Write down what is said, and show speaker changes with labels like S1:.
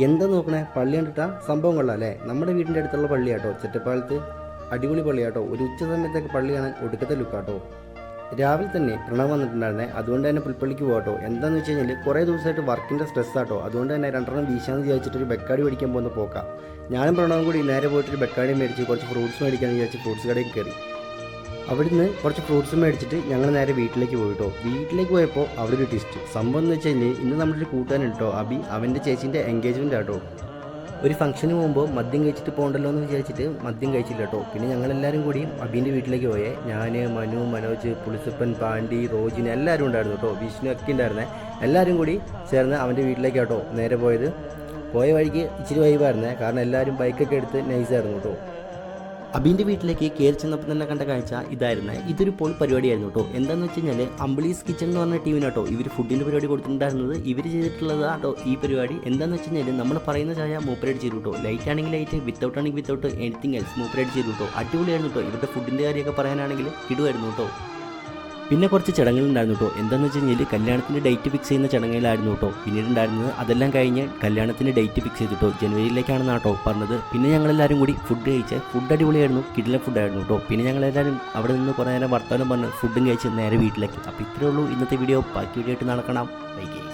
S1: എന്താ നോക്കണേ, പള്ളി കണ്ടിട്ടാ സംഭവം കൊള്ളാം അല്ലേ? നമ്മുടെ വീടിൻ്റെ അടുത്തുള്ള പള്ളിയാട്ടോ, ചെറ്റപ്പാലത്ത്. അടിപൊളി പള്ളിയാട്ടോ. ഒരു ഉച്ച സമയത്തൊക്കെ പള്ളി കാണാൻ ഒടുക്കത്തെ ലുക്കാട്ടോ. രാവിലെ തന്നെ പ്രണവ് വന്നിട്ടുണ്ടായിരുന്നേ, അതുകൊണ്ട് തന്നെ പുൽപ്പള്ളിക്ക് പോകാട്ടോ. എന്താണെന്ന് വെച്ച് കഴിഞ്ഞാൽ കുറേ ദിവസമായിട്ട് വർക്കിൻ്റെ സ്ട്രെസ്സാട്ടോ. അതുകൊണ്ട് തന്നെ രണ്ടെണ്ണം വീശാന്ന് വിചാരിച്ചിട്ട് ഒരു ബെക്കാടി മേടിക്കാൻ പോകുന്ന പോക്കാം. ഞാനും പ്രണവും കൂടി നേരെ പോയിട്ടൊരു ബെക്കാടി മേടിച്ച് കുറച്ച് ഫ്രൂട്ട്സ് മേടിക്കാമെന്ന് വിചാരിച്ച് ഫ്രൂട്ട്സ് കടയിൽ കയറി. അവിടുന്ന് കുറച്ച് ഫ്രൂട്ട്സ് മേടിച്ചിട്ട് ഞങ്ങൾ നേരെ വീട്ടിലേക്ക് പോയിട്ടോ. വീട്ടിലേക്ക് പോയപ്പോൾ അവിടെ ഒരു ട്വിസ്റ്റ്. സംഭവം എന്ന് വെച്ച് കഴിഞ്ഞാൽ ഇന്ന് നമ്മുടെ ഒരു കൂട്ടുകാരൻ കേട്ടോ, അബി, അവൻ്റെ ചേച്ചീൻ്റെ എൻഗേജ്മെൻ്റ് ആട്ടോ. ഒരു ഫംഗ്ഷന് പോകുമ്പോൾ മദ്യം കഴിച്ചിട്ട് പോകണ്ടല്ലോ എന്ന് വിചാരിച്ചിട്ട് മദ്യം കഴിച്ചില്ല കേട്ടോ. പിന്നെ ഞങ്ങളെല്ലാവരും കൂടി അബീൻ്റെ വീട്ടിലേക്ക് പോയേ. ഞാൻ, മനു, മനോജ്, പുളിസപ്പൻ, പാണ്ടി, റോജിന് എല്ലാവരും ഉണ്ടായിരുന്നു കേട്ടോ. വിഷ്ണു ഒക്കെ ഉണ്ടായിരുന്നേ. എല്ലാവരും കൂടി ചേർന്ന് അവൻ്റെ വീട്ടിലേക്ക് കേട്ടോ നേരെ പോയത്. പോയ വഴിക്ക് ഇച്ചിരി വൈബായിരുന്നേ, കാരണം എല്ലാവരും ബൈക്കൊക്കെ എടുത്ത് നൈസായിരുന്നു കേട്ടോ. അബീൻ്റെ വീട്ടിലേക്ക് കയറി ചെന്നപ്പോൾ തന്നെ കണ്ട കാഴ്ച ഇതായിരുന്നേ. ഇതൊരു പോൾ പരിപാടിയായിരുന്നു കേട്ടോ. എന്താണെന്ന് വെച്ച് കഴിഞ്ഞാൽ അമ്പിളീസ് കിച്ചൺ എന്ന് പറഞ്ഞ ടീമിനാട്ടോ ഇവർ ഫുഡിൻ്റെ പരിപാടി കൊടുത്തിട്ടുണ്ടായിരുന്നത്. ഇവർ ചെയ്തിട്ടുള്ളതാട്ടോ ഈ പരിപാടി. എന്താണെന്ന് വെച്ച് കഴിഞ്ഞാൽ നമ്മൾ പറയുന്ന ചായ മൂപ്പരേഡ് ചെയ്തു കേട്ടോ. ലൈറ്റ് ആണെങ്കിൽ ലൈറ്റ്, വിത്തൗട്ട് ആണെങ്കിൽ വിത്തൗട്ട്, എനിത്തിങ് എൽസ് മൂപ്പരേഡ് ചെയ്തു കേട്ടോ. അടിപൊളിയായിരുന്നു കേട്ടോ. ഇവരുടെ ഫുഡിൻ്റെ കാര്യമൊക്കെ പറയാനാണെങ്കിൽ കിടുവായിരുന്നു കേട്ടോ. പിന്നെ കുറച്ച് ചടങ്ങുകളുണ്ടായിരുന്നു കേട്ടോ. എന്താണെന്ന് വെച്ച് കഴിഞ്ഞാൽ കല്യാണത്തിൻ്റെ ഡേറ്റ് ഫിക്സ് ചെയ്യുന്ന ചടങ്ങുകളായിരുന്നു കേട്ടോ പിന്നീട് ഉണ്ടായിരുന്നത്. അതെല്ലാം കഴിഞ്ഞ് കല്യാണത്തിൻ്റെ ഡേറ്റ് ഫിക്സ് ചെയ്തിട്ടോ ജനുവരിയിലേക്കാണെന്ന് കേട്ടോ പറഞ്ഞത്. പിന്നെ ഞങ്ങളെല്ലാവരും കൂടി ഫുഡ് കഴിച്ച് ഫുഡ് അടിപൊളിയായിരുന്നു, കിടിലൻ ഫുഡായിരുന്നു കേട്ടോ. പിന്നെ ഞങ്ങളെല്ലാവരും അവിടെ നിന്ന് കുറേ നേരം വർത്തമാനം പറഞ്ഞ് ഫുഡും കഴിച്ച് നേരെ വീട്ടിലേക്ക്. അപ്പോൾ ഇത്രയേ ഉള്ളൂ ഇന്നത്തെ വീഡിയോ. ബാക്കി വീഡിയോ ആയിട്ട് നടക്കണം. ബൈ.